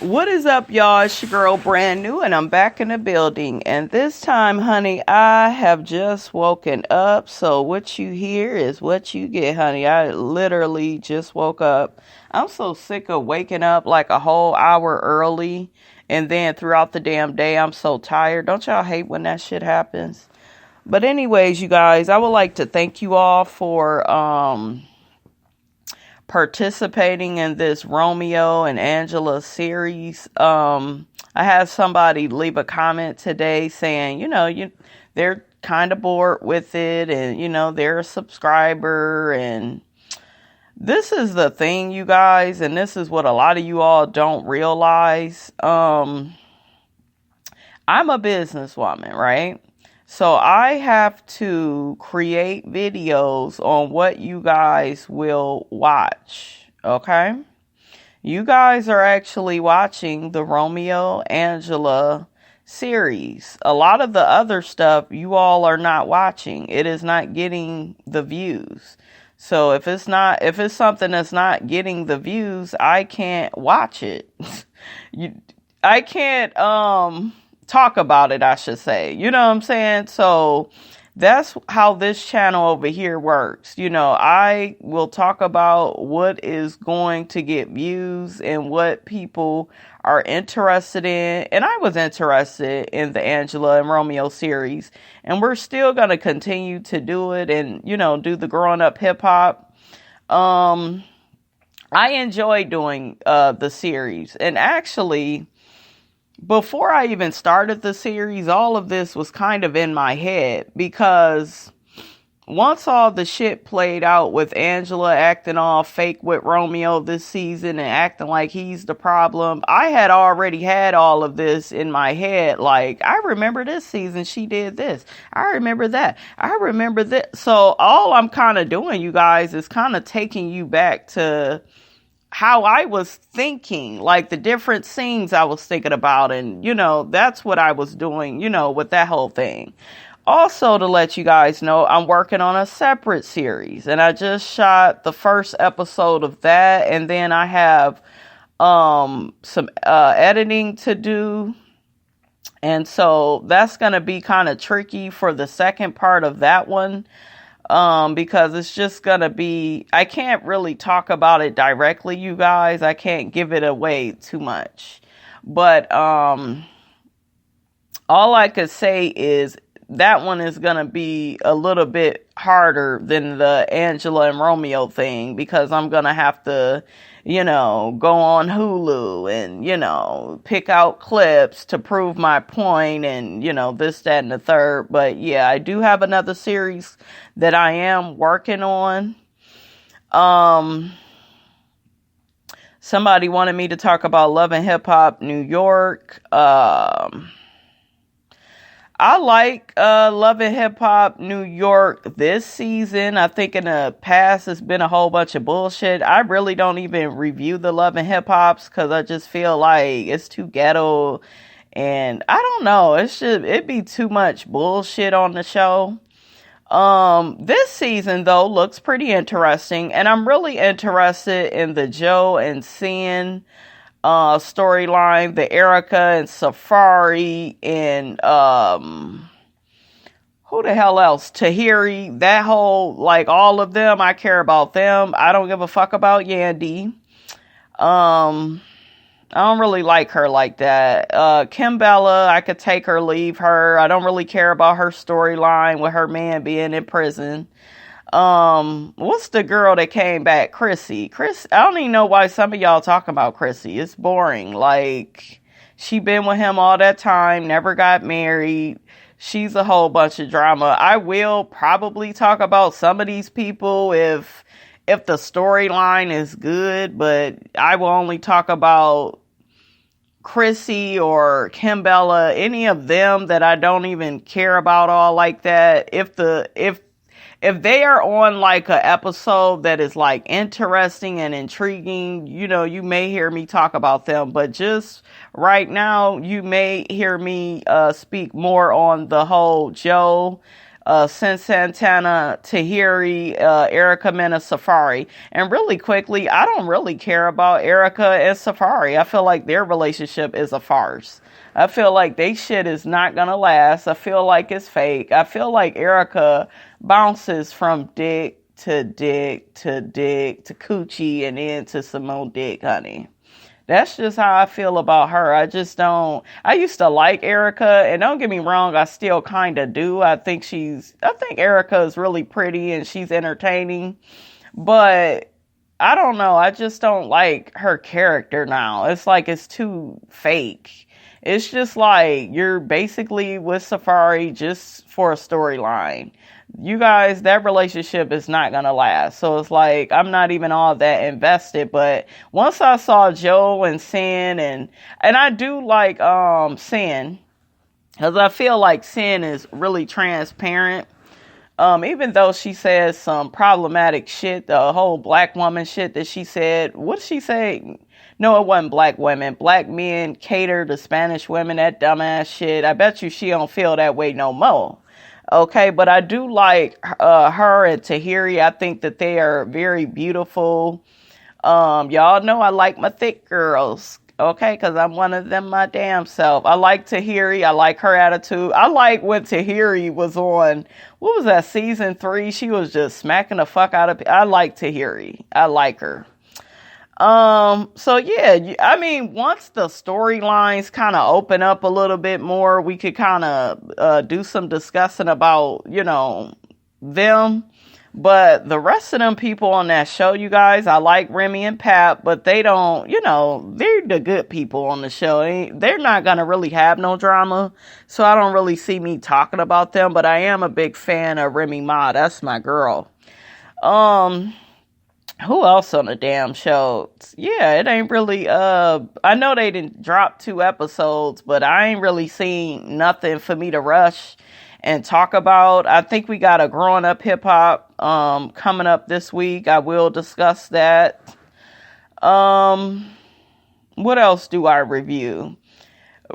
What is up, y'all? It's your girl Brand New, and I'm back in the building. And this time, honey, I have just woken up. So what you hear is what you get, honey. I literally just woke up. I'm so sick of waking up like a whole hour early, and then throughout the damn day, I'm so tired. Don't y'all hate when that shit happens? But anyways, you guys, I would like to thank you all for participating in this Romeo and Angela series. I had somebody leave a comment today saying, they're kind of bored with it, and they're a subscriber, and this is the thing, you guys, and this is what a lot of you all don't realize. I'm a businesswoman, right? So I have to create videos on what you guys will watch, okay? You guys are actually watching the Romeo Angela series. A lot of the other stuff you all are not watching. It is not getting the views. So if it's something that's not getting the views, I can't watch it. I can't talk about it, I should say. You know what I'm saying? So that's how this channel over here works. I will talk about what is going to get views and what people are interested in. And I was interested in the Angela and Romeo series, and we're still going to continue to do it and, do the growing up hip hop. I enjoy doing the series, and actually, before I even started the series, all of this was kind of in my head, because once all the shit played out with Angela acting all fake with Romeo this season and acting like he's the problem, I had already had all of this in my head. Like, I remember this season she did this. I remember that. I remember that. So all I'm kind of doing, you guys, is kind of taking you back to how I was thinking, like the different scenes I was thinking about. And, that's what I was doing, with that whole thing. Also, to let you guys know, I'm working on a separate series, and I just shot the first episode of that. And then I have some editing to do. And so that's going to be kind of tricky for the second part of that one. Because it's just gonna be, I can't really talk about it directly, you guys. I can't give it away too much. But, all I could say is that one is gonna be a little bit harder than the Angela and Romeo thing, because I'm gonna have to, go on Hulu and, pick out clips to prove my point and, this, that, and the third. But yeah, I do have another series that I am working on. Somebody wanted me to talk about Love and Hip Hop New York. I like Love and Hip Hop New York this season. I think in the past it's been a whole bunch of bullshit. I really don't even review the Love and Hip Hops because I just feel like it's too ghetto. And I don't know. It'd be too much bullshit on the show. This season, though, looks pretty interesting. And I'm really interested in the Joe and Sin storyline, the Erica and Safari and who the hell else? Tahiri, that whole, like, all of them, I care about them. I don't give a fuck about Yandy. I don't really like her like that. Kim Bella, I could take her, leave her. I don't really care about her storyline with her man being in prison. What's the girl that came back? Chrissy. I don't even know why some of y'all talking about Chrissy. It's boring. Like, she been with him all that time, never got married. She's a whole bunch of drama. I will probably talk about some of these people if the storyline is good, but I will only talk about Chrissy or Kimbella, any of them that I don't even care about all like that. If they are on like a episode that is like interesting and intriguing, you may hear me talk about them. But just right now, you may hear me speak more on the whole Joe Sin Santana, Tahiri, Erica Mena, Safari. And really quickly, I don't really care about Erica and Safari. I feel like their relationship is a farce. I feel like they shit is not gonna last. I feel like it's fake. I feel like Erica bounces from dick to dick to dick to coochie and then to some more dick, honey. That's just how I feel about her. I just don't. I used to like Erica, and don't get me wrong, I still kind of do. I think Erica is really pretty and she's entertaining, but I don't know. I just don't like her character now. It's like it's too fake. It's just like you're basically with Safari just for a storyline. You guys, that relationship is not gonna last. So it's like I'm not even all that invested. But once I saw Joe and Sin, and I do like Sin, because I feel like Sin is really transparent. Even though she says some problematic shit, the whole black woman shit that she said. What did she say? No, it wasn't black women. Black men cater to Spanish women. That dumbass shit. I bet you she don't feel that way no more. Okay, but I do like her and Tahiri. I think that they are very beautiful. Y'all know I like my thick girls. Okay, because I'm one of them my damn self. I like Tahiri. I like her attitude. I like when Tahiri was on, what was that, season 3? She was just smacking the fuck out of. I like Tahiri. I like her. So yeah, I mean, once the storylines kind of open up a little bit more, we could kind of do some discussing about, them. But the rest of them people on that show, you guys, I like Remy and Pap, but they don't, they're the good people on the show. They're not going to really have no drama. So I don't really see me talking about them, but I am a big fan of Remy Ma. That's my girl. Who else on the damn show? Yeah, it ain't really, I know they didn't drop 2 episodes, but I ain't really seen nothing for me to rush and talk about. I think we got a growing up hip hop, coming up this week. I will discuss that. What else do I review?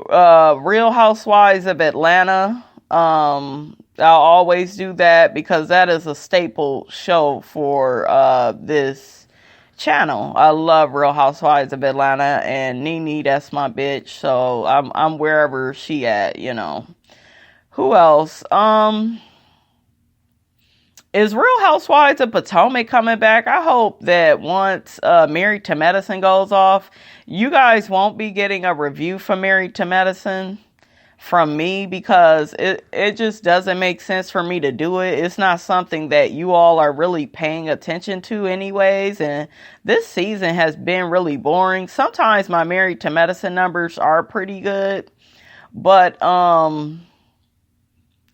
Real Housewives of Atlanta. I'll always do that because that is a staple show for this channel. I love Real Housewives of Atlanta, and Nene, that's my bitch. So I'm wherever she at, Who else? Is Real Housewives of Potomac coming back? I hope that once Married to Medicine goes off, you guys won't be getting a review for Married to Medicine from me, because it just doesn't make sense for me to do it. It's not something that you all are really paying attention to anyways, and this season has been really boring. Sometimes my Married to Medicine numbers are pretty good, but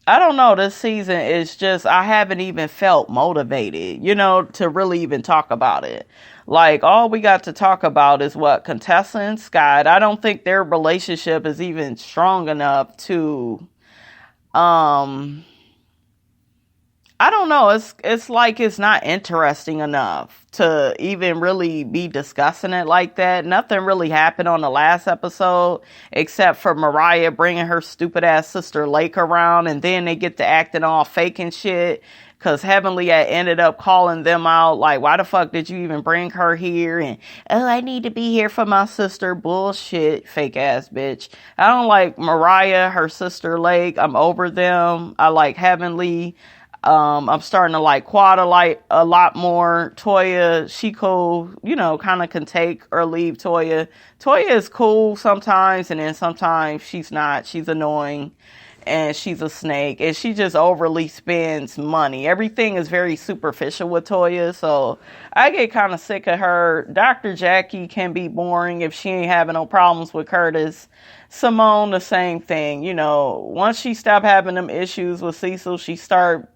I don't know, this season is just, I haven't even felt motivated, to really even talk about it. Like, all we got to talk about is what contestants got. I don't think their relationship is even strong enough to, I don't know. It's like it's not interesting enough to even really be discussing it like that. Nothing really happened on the last episode except for Mariah bringing her stupid ass sister Lake around, and then they get to acting all fake and shit. Because Heavenly had ended up calling them out, like, why the fuck did you even bring her here? And, oh, I need to be here for my sister. Bullshit, fake ass bitch. I don't like Mariah, her sister Lake. I'm over them. I like Heavenly. I'm starting to like Quad a lot more. Toya, she cool, kind of can take or leave Toya. Toya is cool sometimes, and then sometimes she's not. She's annoying, and she's a snake, and she just overly spends money. Everything is very superficial with Toya, so I get kind of sick of her. Dr. Jackie can be boring if she ain't having no problems with Curtis. Simone, the same thing. Once she stopped having them issues with Cecil, she started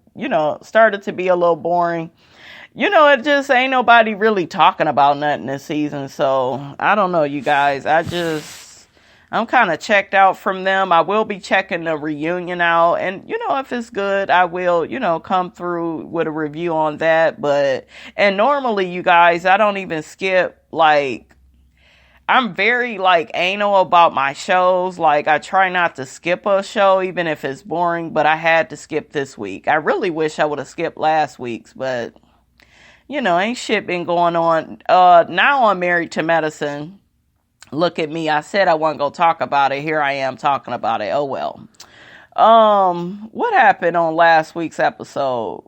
to be a little boring. It just ain't nobody really talking about nothing this season. So I don't know, you guys. I'm kind of checked out from them. I will be checking the reunion out. And, if it's good, I will, come through with a review on that. And normally, you guys, I don't even skip, I'm very like anal about my shows. Like I try not to skip a show even if it's boring, but I had to skip this week. I really wish I would have skipped last week's, but ain't shit been going on. Now I'm married to medicine. Look at me. I said I wasn't gonna talk about it. Here I am talking about it. Oh well. What happened on last week's episode?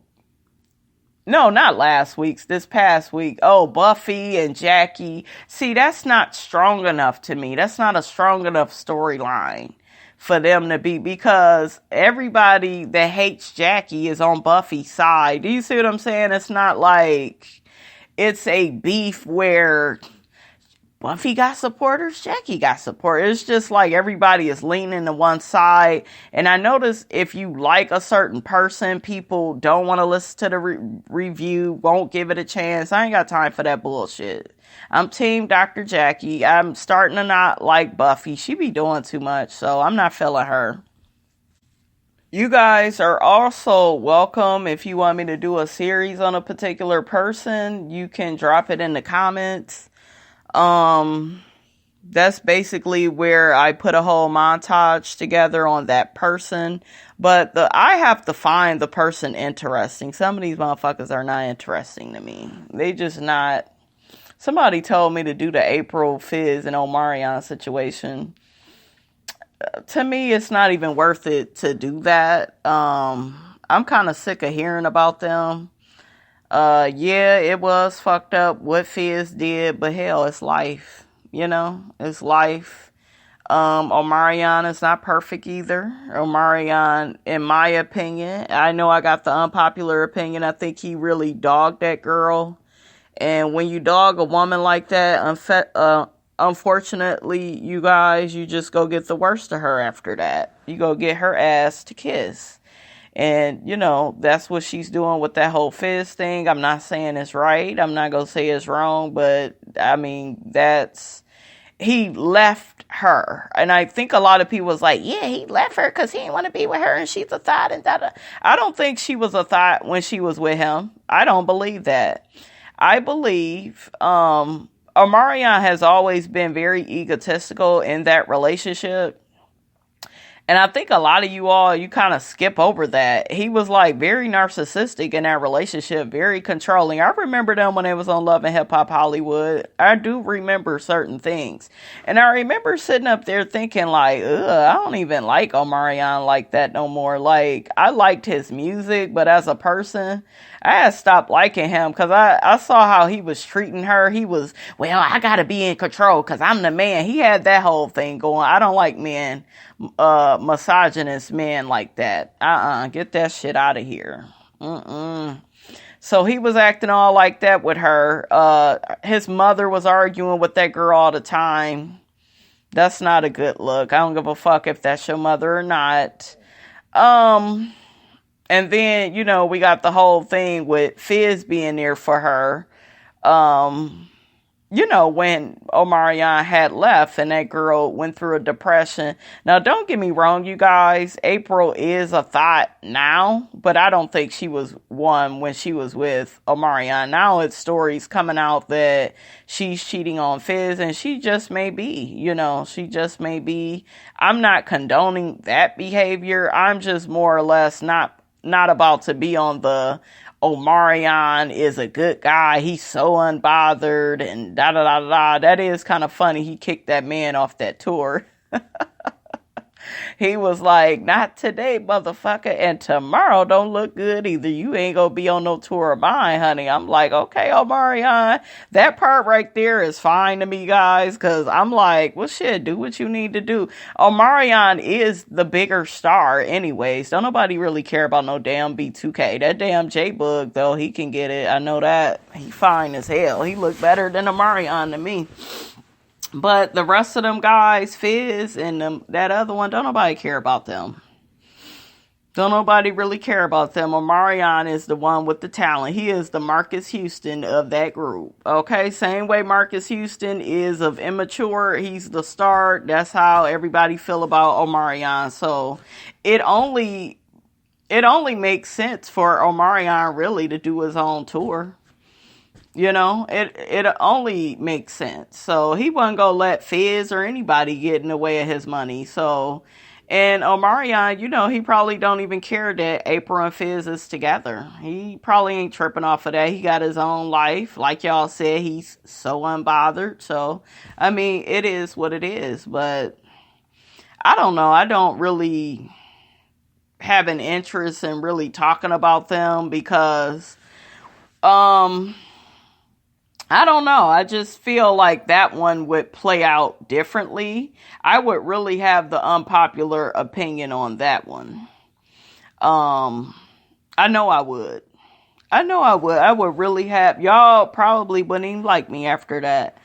No, not last week's, this past week. Oh, Buffy and Jackie. See, that's not strong enough to me. That's not a strong enough storyline for them to be, because everybody that hates Jackie is on Buffy's side. Do you see what I'm saying? It's not like it's a beef where Buffy got supporters, Jackie got supporters. It's just like everybody is leaning to one side. And I notice if you like a certain person, people don't want to listen to the review, won't give it a chance. I ain't got time for that bullshit. I'm team Dr. Jackie. I'm starting to not like Buffy. She be doing too much, so I'm not feeling her. You guys are also welcome. If you want me to do a series on a particular person, you can drop it in the comments. That's basically where I put a whole montage together on that person. But I have to find the person interesting. Some of these motherfuckers are not interesting to me. They just not. Somebody told me to do the April FIZZ and OMARION situation. To me, it's not even worth it to do that. I'm kind of sick of hearing about them. Yeah, it was fucked up what FIZZ did, but hell, it's life. It's life. OMARION is not perfect either. OMARION, in my opinion, I know I got the unpopular opinion. I think he really dogged that girl. And when you dog a woman like that, unfortunately, you guys, you just go get the worst of her after that. You go get her ass to kiss. And, that's what she's doing with that whole FIZZ thing. I'm not saying it's right. I'm not going to say it's wrong. But, I mean, he left her. And I think a lot of people was like, yeah, he left her because he didn't want to be with her and she's a thought. And da-da. I don't think she was a thought when she was with him. I don't believe that. I believe Omarion has always been very egotistical in that relationship. And I think a lot of you kind of skip over that. He was like very narcissistic in that relationship, very controlling. I remember them when they was on Love and Hip Hop Hollywood. I do remember certain things. And I remember sitting up there thinking like, I don't even like Omarion like that no more. Like, I liked his music, but as a person, I had stopped liking him because I saw how he was treating her. He was, well, I got to be in control because I'm the man. He had that whole thing going. I don't like men, misogynist men like that. Get that shit out of here. So he was acting all like that with her. His mother was arguing with that girl all the time. That's not a good look. I don't give a fuck if that's your mother or not. And then, we got the whole thing with FIZZ being there for her. When Omarion had left and that girl went through a depression. Now, don't get me wrong, you guys. April is a thought now, but I don't think she was one when she was with Omarion. Now it's stories coming out that she's cheating on FIZZ, and she just may be, she just may be. I'm not condoning that behavior. I'm just more or less not about to be on the Omarion is a good guy. He's so unbothered and da da da da. That is kind of funny. He kicked that man off that tour. He was like, not today, motherfucker. And tomorrow don't look good either. You ain't gonna be on no tour of mine, honey. I'm like, okay, Omarion. That part right there is fine to me, guys. Because I'm like, well, shit, do what you need to do. Omarion is the bigger star anyways. Don't nobody really care about no damn B2K. That damn J-Bug, though, he can get it. I know that. He fine as hell. He look better than Omarion to me. But the rest of them guys, FIZZ and that other one, don't nobody care about them. Don't nobody really care about them. Omarion is the one with the talent. He is the Marcus Houston of that group. Okay, same way Marcus Houston is of immature. He's the star. That's how everybody feel about Omarion. So it only makes sense for Omarion really to do his own tour. it only makes sense. So he wasn't gonna let Fizz or anybody get in the way of his money. So, and Omarion, he probably don't even care that April and Fizz is together. He probably ain't tripping off of that. He got his own life. Like y'all said, he's so unbothered. So, I mean, it is what it is. But I don't know. I don't really have an interest in really talking about them because, I don't know. I just feel like that one would play out differently. I would really have the unpopular opinion on that one. I know I would. I would really have. Y'all probably wouldn't even like me after that.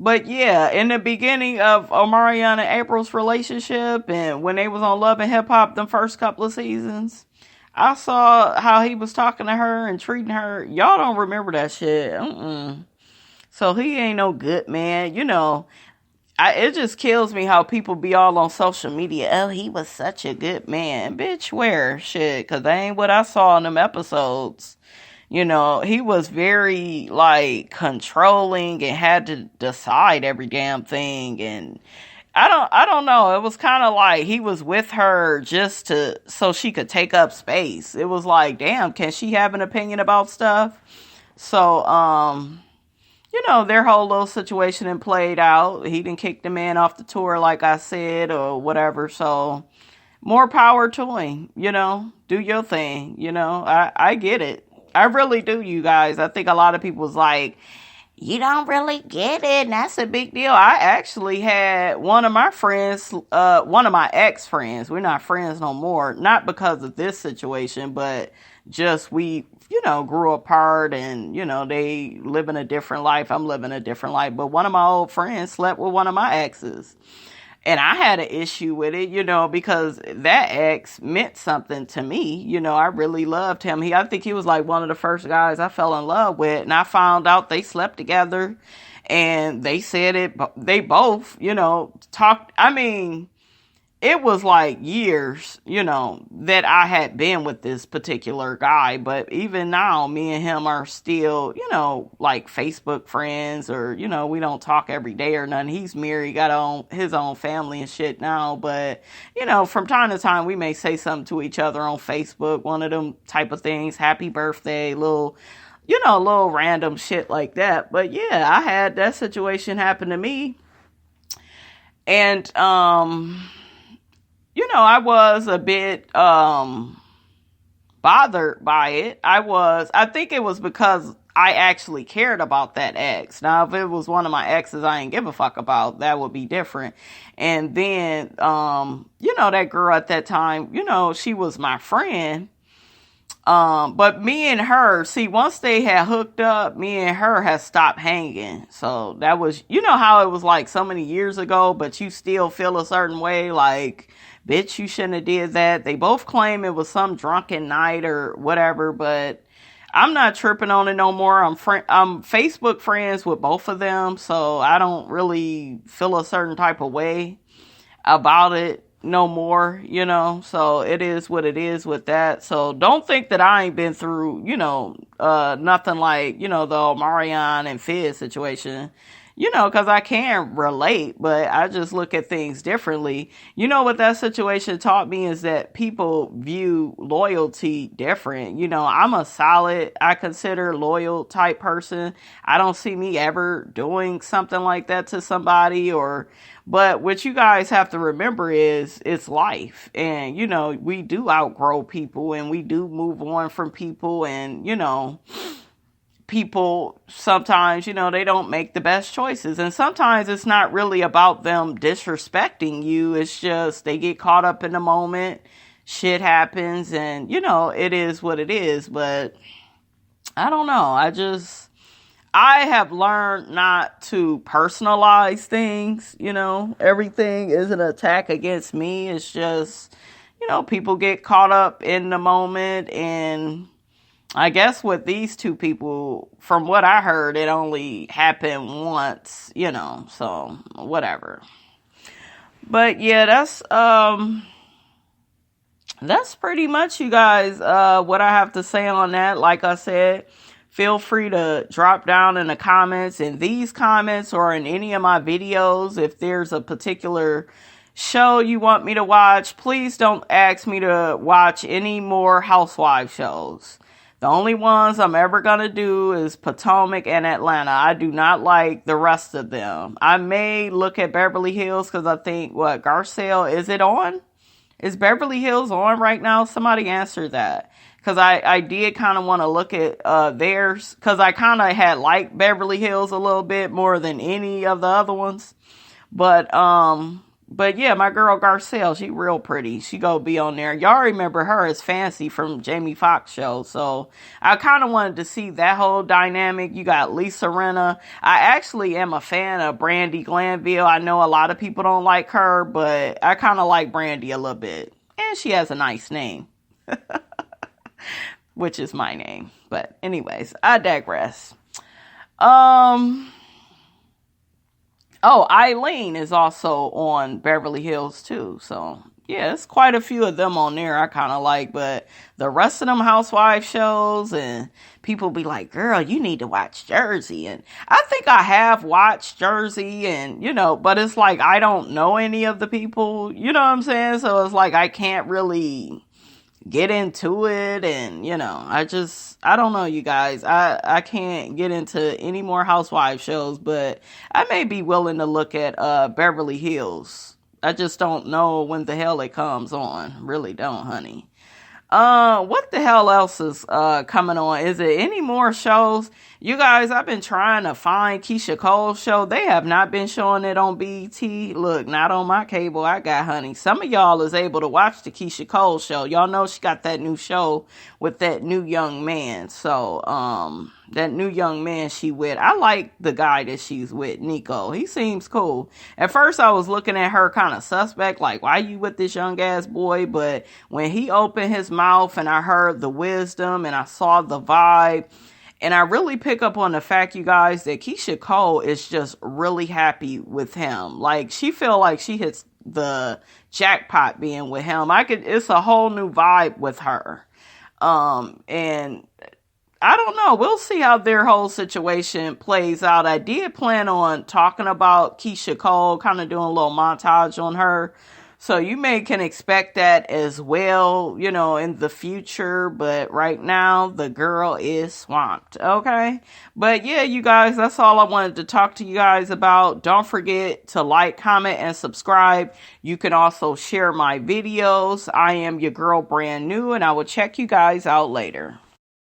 But yeah, in the beginning of Omarion and April's relationship and when they was on Love and Hip Hop the first couple of seasons, I saw how he was talking to her and treating her. Y'all don't remember that shit. So he ain't no good man. It just kills me how people be all on social media. Oh, he was such a good man. Bitch, where? Shit, because that ain't what I saw in them episodes. He was very, controlling and had to decide every damn thing. And I don't know. It was kind of like he was with her just so she could take up space. It was like, damn, can she have an opinion about stuff? So, their whole little situation and played out. He didn't kick the man off the tour, like I said, or whatever. So, more power to him, do your thing, I get it. I really do, you guys. I think a lot of people was like, you don't really get it, and that's a big deal. I actually had one of my friends, one of my ex-friends, we're not friends no more, not because of this situation, but just we, grew apart and, they live in a different life, I'm living a different life, but one of my old friends slept with one of my exes. And I had an issue with it, because that ex meant something to me. I really loved him. I think he was like one of the first guys I fell in love with. And I found out they slept together and they said it. They both, talked. I mean, it was like years, that I had been with this particular guy. But even now, me and him are still, like Facebook friends or, we don't talk every day or nothing. He's married, got his own family and shit now. But, from time to time, we may say something to each other on Facebook, one of them type of things, happy birthday, little random shit like that. But yeah, I had that situation happen to me. And, I was a bit bothered by it. I think it was because I actually cared about that ex. Now, if it was one of my exes I ain't give a fuck about, that would be different. And then, that girl at that time, she was my friend. But me and her, once they had hooked up, me and her had stopped hanging. So that was, how it was like so many years ago, but you still feel a certain way, like, bitch, you shouldn't have did that. They both claim it was some drunken night or whatever, but I'm not tripping on it no more. I'm Facebook friends with both of them, so I don't really feel a certain type of way about it no more, so it is what it is with that. So don't think that I ain't been through, nothing like, the Omarion and Fizz situation, because I can relate, but I just look at things differently. What that situation taught me is that people view loyalty different. I'm a solid, I consider loyal type person. I don't see me ever doing something like that to somebody but what you guys have to remember is it's life. And, we do outgrow people and we do move on from people and, people sometimes, they don't make the best choices. And sometimes it's not really about them disrespecting you. It's just they get caught up in the moment. Shit happens and, it is what it is. But I don't know. I have learned not to personalize things, everything is an attack against me. It's just, people get caught up in the moment. And I guess with these two people, from what I heard, it only happened once, so whatever. But yeah, that's pretty much, you guys, what I have to say on that. Like I said, feel free to drop down in the comments, in these comments or in any of my videos. If there's a particular show you want me to watch, please don't ask me to watch any more housewife shows. The only ones I'm ever going to do is Potomac and Atlanta. I do not like the rest of them. I may look at Beverly Hills because I think, Garcelle, is it on? Is Beverly Hills on right now? Somebody answer that. Because I did kind of want to look at theirs. Because I kind of had liked Beverly Hills a little bit more than any of the other ones. But yeah, my girl Garcelle, she real pretty. She go be on there. Y'all remember her as Fancy from Jamie Foxx show. So I kind of wanted to see that whole dynamic. You got Lisa Rinna. I actually am a fan of Brandy Glanville. I know a lot of people don't like her, but I kind of like Brandy a little bit. And she has a nice name. Which is my name. But anyways, I digress. Oh, Eileen is also on Beverly Hills too. So, yeah, it's quite a few of them on there I kind of like. But the rest of them housewife shows, and people be like, girl, you need to watch Jersey. And I think I have watched Jersey, and, but it's like I don't know any of the people. You know what I'm saying? So it's like I can't really get into it, and I don't know, you guys. I can't get into any more housewife shows, but I may be willing to look at Beverly Hills. I just don't know when the hell it comes on. Really don't, honey. What the hell else is coming on? Is there any more shows? You guys, I've been trying to find Keisha Cole's show. They have not been showing it on BET. Look, not on my cable I got, honey. Some of y'all is able to watch the Keisha Cole show. Y'all know she got that new show with that new young man. So, that new young man she with, I like the guy that she's with, Nico. He seems cool. At first I was looking at her kind of suspect, like, why you with this young ass boy? But when he opened his mouth and I heard the wisdom and I saw the vibe, and I really pick up on the fact, you guys, that Keisha Cole is just really happy with him. Like, she feel like she hits the jackpot being with him. It's a whole new vibe with her. And I don't know. We'll see how their whole situation plays out. I did plan on talking about Keisha Cole, kind of doing a little montage on her. So you can expect that as well, in the future. But right now, the girl is swamped. Okay. But yeah, you guys, that's all I wanted to talk to you guys about. Don't forget to like, comment, and subscribe. You can also share my videos. I am your girl Brand New, and I will check you guys out later.